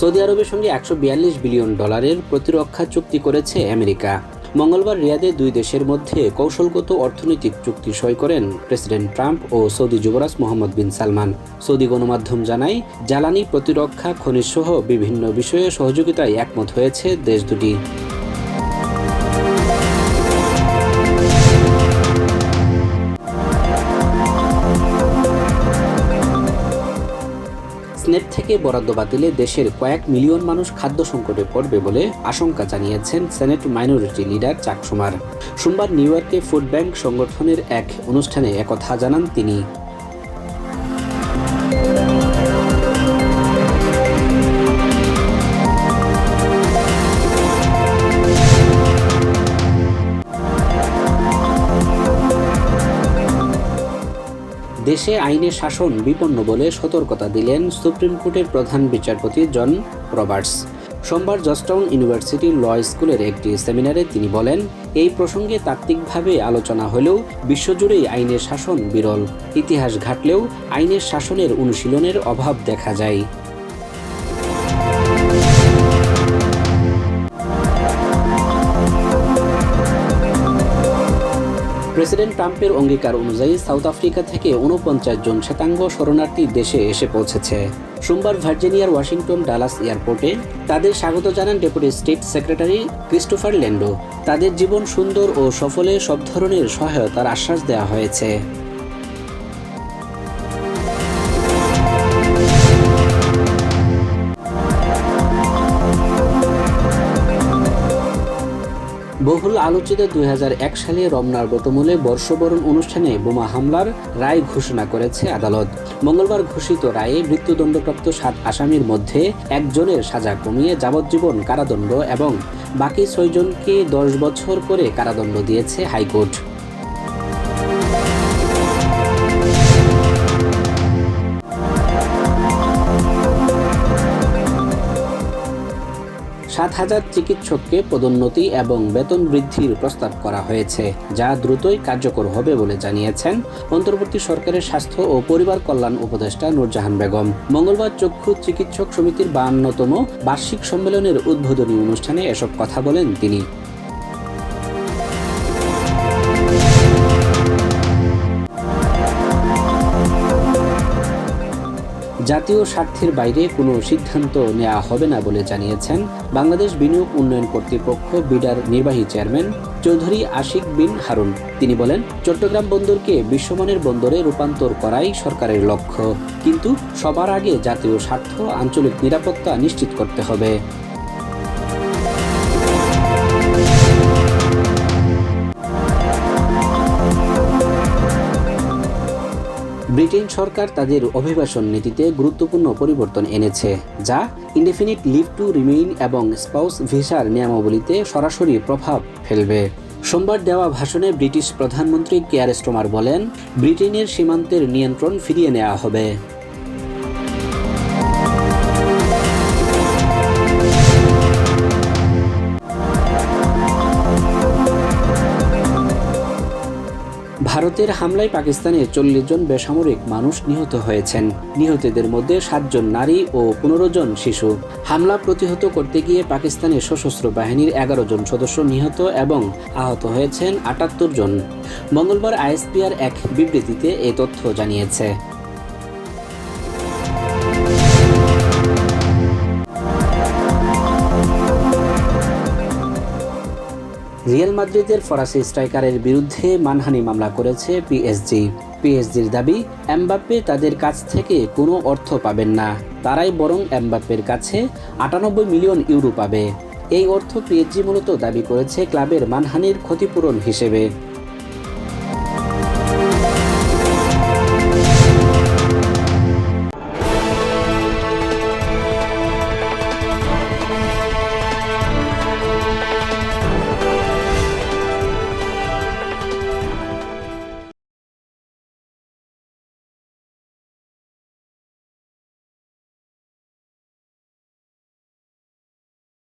Saudi আরবের সঙ্গে $142 billion প্রতিরক্ষা চুক্তি করেছে আমেরিকা। মঙ্গলবার রিয়াদে দুই দেশের মধ্যে কৌশলগত অর্থনৈতিক চুক্তি সই করেন প্রেসিডেন্ট ট্রাম্প ও সৌদি যুবরাজ মোহাম্মদ বিন সালমান। সৌদি গণমাধ্যম জানায়, জ্বালানি, প্রতিরক্ষা, খনিজসহ বিভিন্ন বিষয়ে সহযোগিতায় একমত হয়েছে দেশ দুটি। স্নেপ থেকে বরাদ্দ বাতিলে দেশের কয়েক মিলিয়ন মানুষ খাদ্য সংকটে পড়বে বলে আশঙ্কা জানিয়েছেন সেনেট মাইনরিটি লিডার চাক শুমার। সোমবার নিউ ইয়র্কে ফুড ব্যাংক সংগঠনের এক অনুষ্ঠানে একথা জানান তিনি। দেশে আইনের শাসন বিপন্ন বলে সতর্কতা দিলেন সুপ্রিম কোর্টের প্রধান বিচারপতি জন রবার্টস। সোমবার জর্জটাউন ইউনিভার্সিটির ল স্কুলের একটি সেমিনারে তিনি বলেন, এই প্রসঙ্গে তাত্ত্বিকভাবে আলোচনা হলেও বিশ্বজুড়েই আইনের শাসন বিরল। ইতিহাস ঘাটলেও আইনের শাসনের অনুশীলনের অভাব দেখা যায়। প্রেসিডেন্ট ট্রাম্পের অঙ্গীকার অনুযায়ী সাউথ আফ্রিকা থেকে 49 জন শ্বেতাঙ্গ শরণার্থী দেশে এসে পৌঁছেছে। সোমবার ভার্জিনিয়ার ওয়াশিংটন ডালাস এয়ারপোর্টে তাদের স্বাগত জানান ডেপুটি স্টেট সেক্রেটারি ক্রিস্টোফার ল্যান্ডো। তাদের জীবন সুন্দর ও সফলে সব ধরনের সহায়তার আশ্বাস দেওয়া হয়েছে। বহুল আলোচিত 2001 সালে রমনার ব্রতমূলে বর্ষবরণ অনুষ্ঠানে বোমা হামলার রায় ঘোষণা করেছে আদালত। মঙ্গলবার ঘোষিত রায়ে মৃত্যুদণ্ডপ্রাপ্ত 7 আসামির মধ্যে একজনের সাজা কমিয়ে যাবজ্জীবন কারাদণ্ড এবং বাকি 6 জনকে 10 বছর করে কারাদণ্ড দিয়েছে হাইকোর্ট। $7,000 চিকিৎসককে পদোন্নতি এবং বেতন বৃদ্ধির প্রস্তাব করা হয়েছে, যা দ্রুতই কার্যকর হবে বলে জানিয়েছেন অন্তর্বর্তী সরকারের স্বাস্থ্য ও পরিবার কল্যাণ উপদেষ্টা নূরজাহান বেগম। মঙ্গলবার চক্ষু চিকিৎসক সমিতির 52তম বার্ষিক সম্মেলনের উদ্বোধনী অনুষ্ঠানে এসব কথা বলেন তিনি। জাতীয় স্বার্থের বাইরে কোনো সিদ্ধান্ত নেওয়া হবে না বলে জানিয়েছেন বাংলাদেশ বিনিয়োগ উন্নয়ন কর্তৃপক্ষ বিডার নির্বাহী চেয়ারম্যান চৌধুরী আশিক বিন হারুন। তিনি বলেন, চট্টগ্রাম বন্দরকে বিশ্বমানের বন্দরে রূপান্তর করাই সরকারের লক্ষ্য, কিন্তু সবার আগে জাতীয় স্বার্থ, আঞ্চলিক নিরাপত্তা নিশ্চিত করতে হবে। ব্রিটেন সরকার তাদের অভিবাসন নীতিতে গুরুত্বপূর্ণ পরিবর্তন এনেছে, যা ইনডেফিনিট লিভ টু রিমেইন এবং স্পাউস ভিসার নিয়মাবলীতে সরাসরি প্রভাব ফেলবে। সোমবার দেওয়া ভাষণে ব্রিটিশ প্রধানমন্ত্রী কেয়ার স্টারমার বলেন, ব্রিটেনের সীমান্তের নিয়ন্ত্রণ ফিরিয়ে নেওয়া হবে। ভারতের হামলায় পাকিস্তানে 40 জন বেসামরিক মানুষ নিহত হয়েছেন। নিহতদের মধ্যে 7 জন নারী ও 15 জন শিশু। হামলা প্রতিহত করতে গিয়ে পাকিস্তানের সশস্ত্র বাহিনীর 11 জন সদস্য নিহত এবং আহত হয়েছেন 78 জন। মঙ্গলবার আইএসপিআর এক বিবৃতিতে এই তথ্য জানিয়েছে। রিয়াল মাদ্রিদের ফরাসি স্ট্রাইকারের বিরুদ্ধে মানহানি মামলা করেছে পিএসজি। পিএসজির দাবি, এমবাপ্পে তাদের কাছ থেকে কোনো অর্থ পাবেন না, তারাই বরং এমবাপ্পের কাছে 98 মিলিয়ন ইউরো পাবে। এই অর্থ পিএসজি মূলত দাবি করেছে ক্লাবের মানহানির ক্ষতিপূরণ হিসেবে।